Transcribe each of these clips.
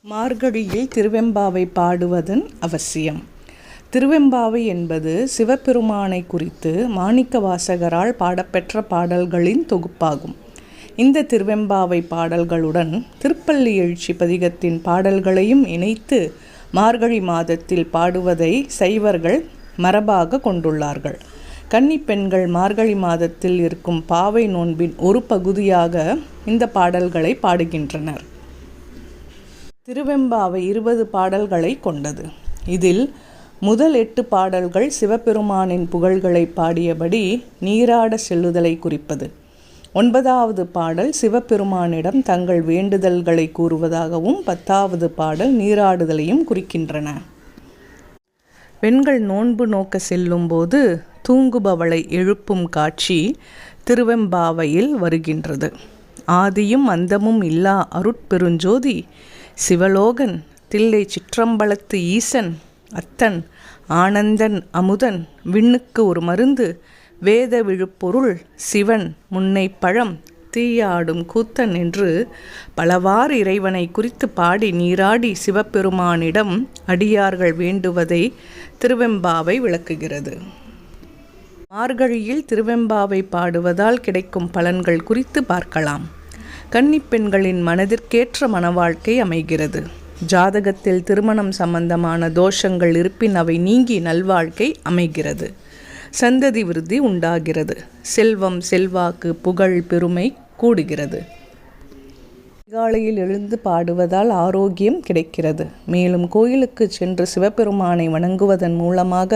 மார்கழியில் திருவெம்பாவை பாடுவதன் அவசியம். திருவெம்பாவை என்பது சிவபெருமானை குறித்து மாணிக்கவாசகரால் பாடப்பெற்ற பாடல்களின் தொகுப்பாகும். இந்த திருவெம்பாவை பாடல்களுடன் திருப்பள்ளி எழுச்சி பதிகத்தின் பாடல்களையும் இணைத்து மார்கழி மாதத்தில் பாடுவதை சைவர்கள் மரபாக கொண்டுள்ளார்கள். கன்னிப் பெண்கள் மார்கழி மாதத்தில் இருக்கும் பாவை நோன்பின் ஒரு பகுதியாக இந்த பாடல்களை பாடுகின்றனர். திருவெம்பாவை 20 பாடல்களை கொண்டது. இதில் முதல் 8 பாடல்கள் சிவபெருமானின் புகழ்களை பாடியபடி நீராட செல்லுதலை குறிப்பது. 9வது பாடல் சிவபெருமானிடம் தங்கள் வேண்டுதல்களை கூறுவதாகவும் 10வது பாடல் நீராடுதலையும் குறிக்கின்றன. பெண்கள் நோன்பு நோக்க செல்லும் போது தூங்குபவளை எழுப்பும் காட்சி திருவெம்பாவையில் வருகின்றது. ஆதியும் அந்தமும் இல்லா அருட்பெருஞ்சோதி சிவலோகன் தில்லை சிற்றம்பலத்து ஈசன் அத்தன் ஆனந்தன் அமுதன் விண்ணுக்கு ஒரு மருந்து வேத விழுப்பொருள் சிவன் முன்னை பழம் தீயாடும் கூத்தன் என்று பலவாறு இறைவனை குறித்து பாடி நீராடி சிவபெருமானிடம் அடியார்கள் வேண்டுவதை திருவெம்பாவை விளக்குகிறது. மார்கழியில் திருவெம்பாவை பாடுவதால் கிடைக்கும் பலன்கள் குறித்து பார்க்கலாம். கன்னிப் பெண்களின் மனதிற்கேற்ற மனவாழ்க்கை அமைகிறது. ஜாதகத்தில் திருமணம் சம்பந்தமான தோஷங்கள் இருப்பின் அவை நீங்கி நல்வாழ்க்கை அமைகிறது. சந்ததி விருத்தி உண்டாகிறது. செல்வம் செல்வாக்கு புகழ் பெருமை கூடுகிறது. அதிகாலையில் எழுந்து பாடுவதால் ஆரோக்கியம் கிடைக்கிறது. மேலும் கோயிலுக்கு சென்று சிவபெருமானை வணங்குவதன் மூலமாக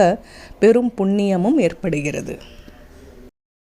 பெரும் புண்ணியமும் ஏற்படுகிறது.